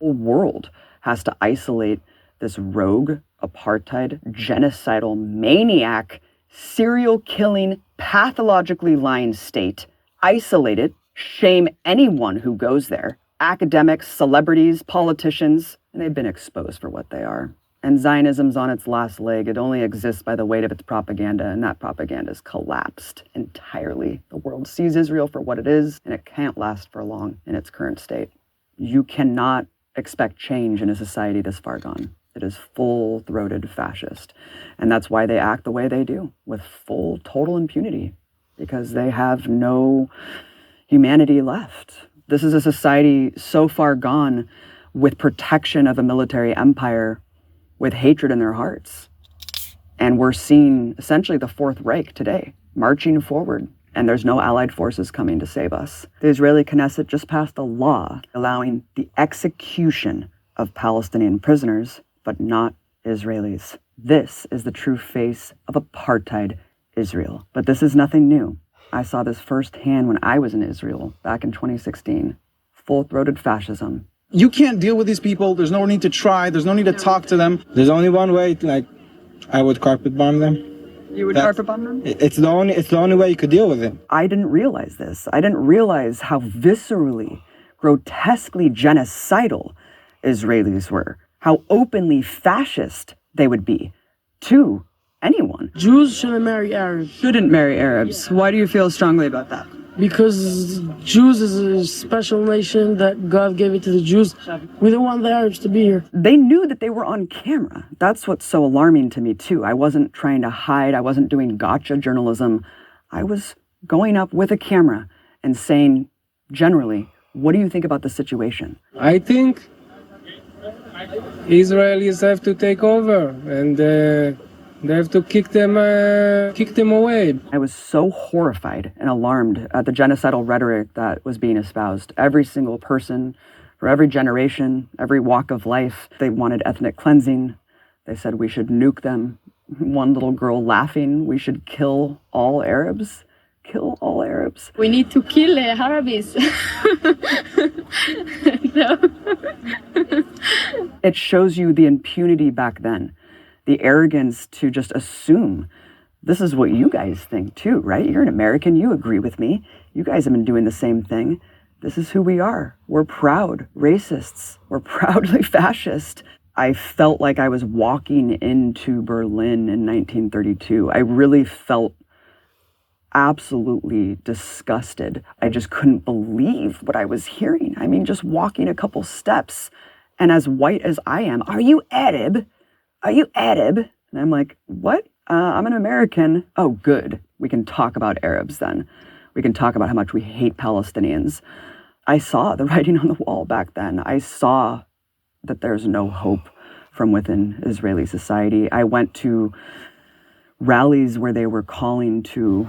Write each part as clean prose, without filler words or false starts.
whole world has to isolate this rogue, apartheid, genocidal, maniac, serial-killing, pathologically lying state. Isolate it, shame anyone who goes there. Academics, celebrities, politicians, and they've been exposed for what they are. And Zionism's on its last leg. It only exists by the weight of its propaganda, and that propaganda has collapsed entirely. The world sees Israel for what it is, and it can't last for long in its current state. You cannot expect change in a society this far gone. It is full-throated fascist. And that's why they act the way they do, with full, total impunity, because they have no humanity left. This is a society so far gone with protection of a military empire, with hatred in their hearts. And we're seeing essentially the Fourth Reich today, marching forward, and there's no allied forces coming to save us. The Israeli Knesset just passed a law allowing the execution of Palestinian prisoners, but not Israelis. This is the true face of apartheid Israel. But this is nothing new. I saw this firsthand when I was in Israel back in 2016. Full-throated fascism. You can't deal with these people. There's no need to try. There's no need to talk to them. There's only one way, I would carpet bomb them. You would carpet bomb them? It's the only way you could deal with it. I didn't realize this. I didn't realize how viscerally, grotesquely genocidal Israelis were. How openly fascist they would be to anyone. Jews shouldn't marry Arabs. Shouldn't marry Arabs. Why do you feel strongly about that? Because Jews is a special nation that God gave it to the Jews. We don't want the Arabs to be here. They knew that they were on camera. That's what's so alarming to me, too. I wasn't trying to hide. I wasn't doing gotcha journalism. I was going up with a camera and saying, generally, what do you think about the situation? I think Israelis have to take over and they have to kick them away. I was so horrified and alarmed at the genocidal rhetoric that was being espoused. Every single person, for every generation, every walk of life, they wanted ethnic cleansing. They said we should nuke them. One little girl laughing, we should kill all Arabs. Kill all Arabs. We need to kill Arabs. No. It shows you the impunity back then. The arrogance to just assume this is what you guys think too, right? You're an American, you agree with me. You guys have been doing the same thing. This is who we are. We're proud racists. We're proudly fascist. I felt like I was walking into Berlin in 1932. I really felt absolutely disgusted. I just couldn't believe what I was hearing. I mean, just walking a couple steps, and as white as I am, are you Arab? Are you Arab? And I'm like, what? I'm an American. Oh, good. We can talk about Arabs then. We can talk about how much we hate Palestinians. I saw the writing on the wall back then. I saw that there's no hope from within Israeli society. I went to rallies where they were calling to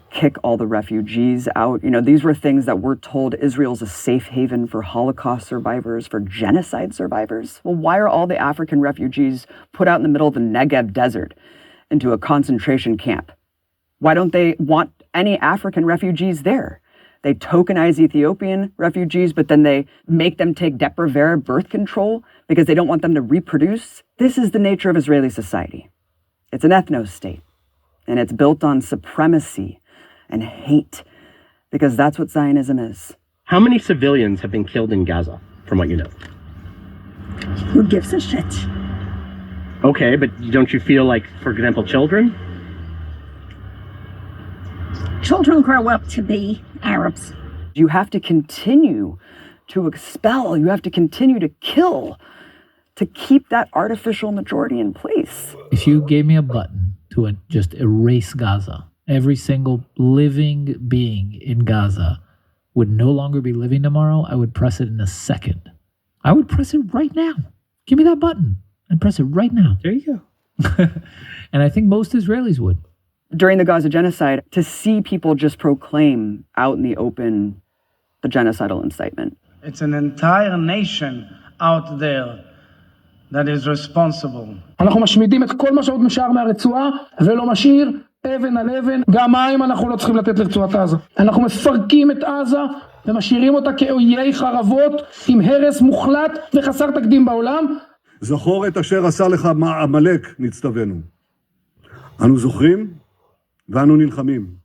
kick all the refugees out. You know, these were things that we're told Israel's a safe haven for Holocaust survivors, for genocide survivors. Well, why are all the African refugees put out in the middle of the Negev desert into a concentration camp? Why don't they want any African refugees there? They tokenize Ethiopian refugees, but then they make them take Depo-Provera birth control because they don't want them to reproduce. This is the nature of Israeli society. It's an ethno-state, and it's built on supremacy and hate, because that's what Zionism is. How many civilians have been killed in Gaza, from what you know? Who gives a shit? Okay, but don't you feel like, for example, children? Children grow up to be Arabs. You have to continue to expel, you have to continue to kill to keep that artificial majority in place. If you gave me a button to just erase Gaza, every single living being in Gaza would no longer be living tomorrow, I would press it in a second. I would press it right now. Give me that button and press it right now. There you go. And I think most Israelis would. During the Gaza genocide, to see people just proclaim out in the open the genocidal incitement. It's an entire nation out there that is responsible. אנחנו משמידים את כל מה שעוד נשאר מהרצועה ולא משאיר אבן על אבן, גם מים אנחנו לא צריכים לתת לרצועת עזה. אנחנו מפרקים את עזה ומשאירים אותה כאויי חרבות עם הרס מוחלט וחסר תקדים בעולם. זכור את אשר עשה לך עמלק, נצטווינו. אנו זוכרים ואנו נלחמים.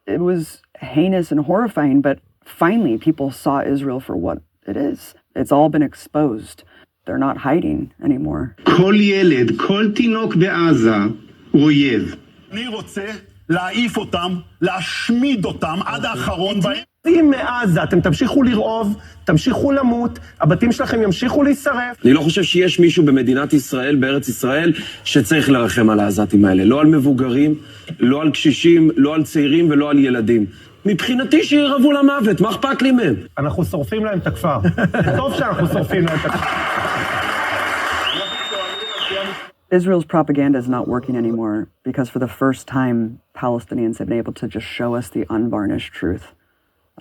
It was heinous and horrifying, but finally people saw Israel for what it is. It's all been exposed. They're not hiding anymore. כל ילד, כל תינוק בעזה הוא אויב. אני רוצה להעיף אותם, להשמיד אותם עד האחרון בהם. אם מעזה אתם תמשיכו לרעוב, תמשיכו למות, הבתים שלכם ימשיכו להישרף. אני לא חושב שיש מישהו במדינת ישראל, בארץ ישראל, שצריך לרחם על העזתים האלה. לא על מבוגרים, לא על קשישים, לא על צעירים ולא על ילדים. מבחינתי שירעבו למוות, מה אכפת לי מהם? אנחנו שורפים להם את הכפר. טוב שאנחנו שורפים להם את הכפר. Israel's propaganda is not working anymore because for the first time, Palestinians have been able to just show us the unvarnished truth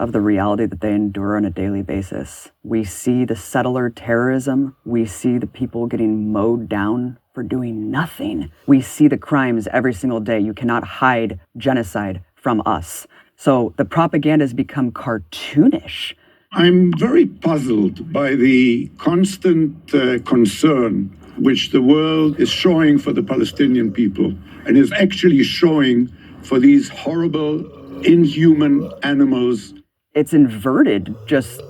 of the reality that they endure on a daily basis. We see the settler terrorism. We see the people getting mowed down for doing nothing. We see the crimes every single day. You cannot hide genocide from us. So the propaganda has become cartoonish. I'm very puzzled by the constant concern which the world is showing for the Palestinian people and is actually showing for these horrible, inhuman animals. It's inverted just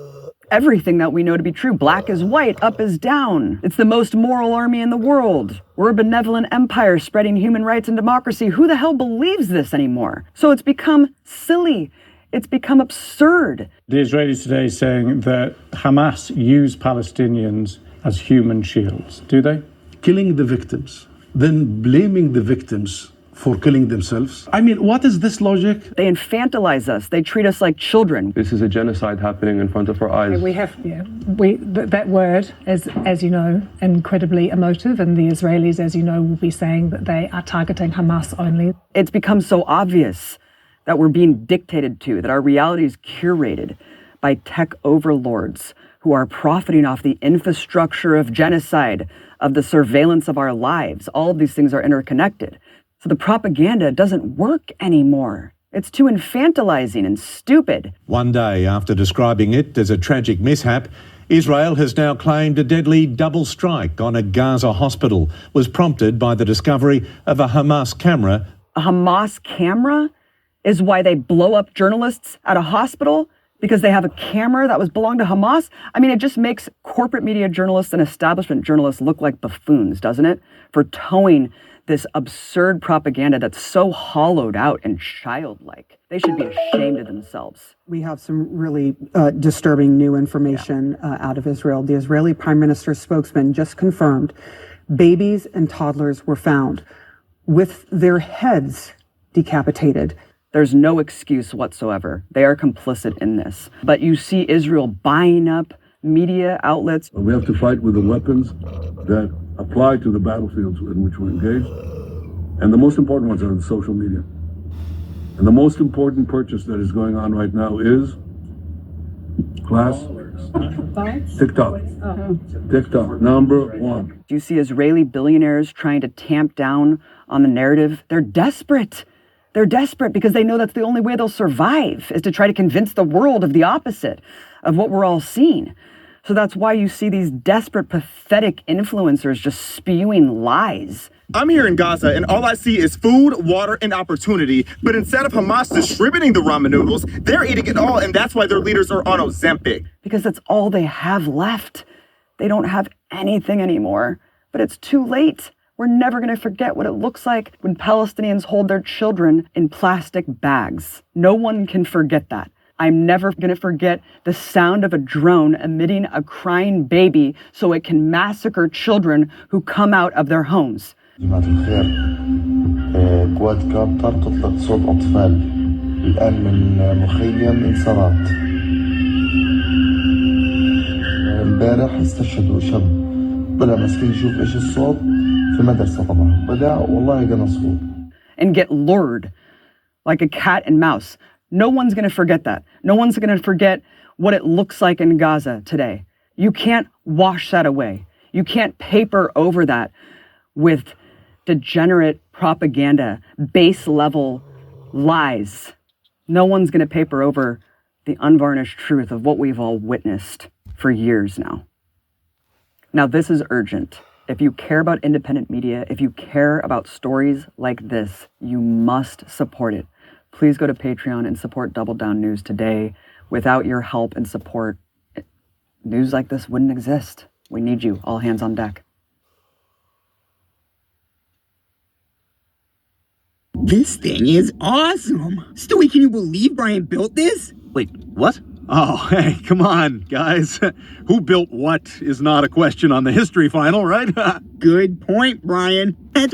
everything that we know to be true. Black is white, up is down. It's the most moral army in the world. We're a benevolent empire spreading human rights and democracy. Who the hell believes this anymore? So it's become silly. It's become absurd. The Israelis today is saying that Hamas use Palestinians as human shields. Do they? Killing the victims, then blaming the victims for killing themselves. I mean, what is this logic? They infantilize us. They treat us like children. This is a genocide happening in front of our eyes. We have, that word is, as you know, incredibly emotive, and the Israelis, as you know, will be saying that they are targeting Hamas only. It's become so obvious that we're being dictated to, that our reality is curated by tech overlords who are profiting off the infrastructure of genocide, of the surveillance of our lives. All of these things are interconnected. So the propaganda doesn't work anymore. It's too infantilizing and stupid. One day after describing it as a tragic mishap, Israel has now claimed a deadly double strike on a Gaza hospital was prompted by the discovery of a Hamas camera. A Hamas camera is why they blow up journalists at a hospital? Because they have a camera that belonged to Hamas? I mean, it just makes corporate media journalists and establishment journalists look like buffoons, doesn't it? For towing this absurd propaganda that's so hollowed out and childlike. They should be ashamed of themselves. We have some really disturbing new information out of Israel. The Israeli Prime Minister's spokesman just confirmed babies and toddlers were found with their heads decapitated. There's no excuse whatsoever. They are complicit in this. But you see Israel buying up media outlets. We have to fight with the weapons that apply to the battlefields in which we're engaged. And the most important ones are in social media. And the most important purchase that is going on right now is TikTok. TikTok, number one. Do you see Israeli billionaires trying to tamp down on the narrative? They're desperate. They're desperate because they know that's the only way they'll survive, is to try to convince the world of the opposite of what we're all seeing. So that's why you see these desperate, pathetic influencers just spewing lies. I'm here in Gaza, and all I see is food, water, and opportunity. But instead of Hamas distributing the ramen noodles, they're eating it all, and that's why their leaders are on Ozempic. Because that's all they have left. They don't have anything anymore. But it's too late. We're never going to forget what it looks like when Palestinians hold their children in plastic bags. No one can forget that. I'm never going to forget the sound of a drone emitting a crying baby so it can massacre children who come out of their homes. جماعة الخير قوات كابتر تطلق صوت أطفال الآن من مخيم انصارات امبارح استشهدوا شاب طلع مسكين يشوف إيش الصوت في مدرسة طبعا بدأ والله قنصوه. And get lured like a cat and mouse. No one's going to forget that. No one's going to forget what it looks like in Gaza today. You can't wash that away. You can't paper over that with degenerate propaganda, base level lies. No one's going to paper over the unvarnished truth of what we've all witnessed for years now. Now, this is urgent. If you care about independent media, if you care about stories like this, you must support it. Please go to Patreon and support Double Down News today. Without your help and support, news like this wouldn't exist. We need you. All hands on deck. This thing is awesome. Stewie, can you believe Brian built this? Wait, what? Oh, hey, come on, guys. Who built what is not a question on the history final, right? Good point, Brian. That's why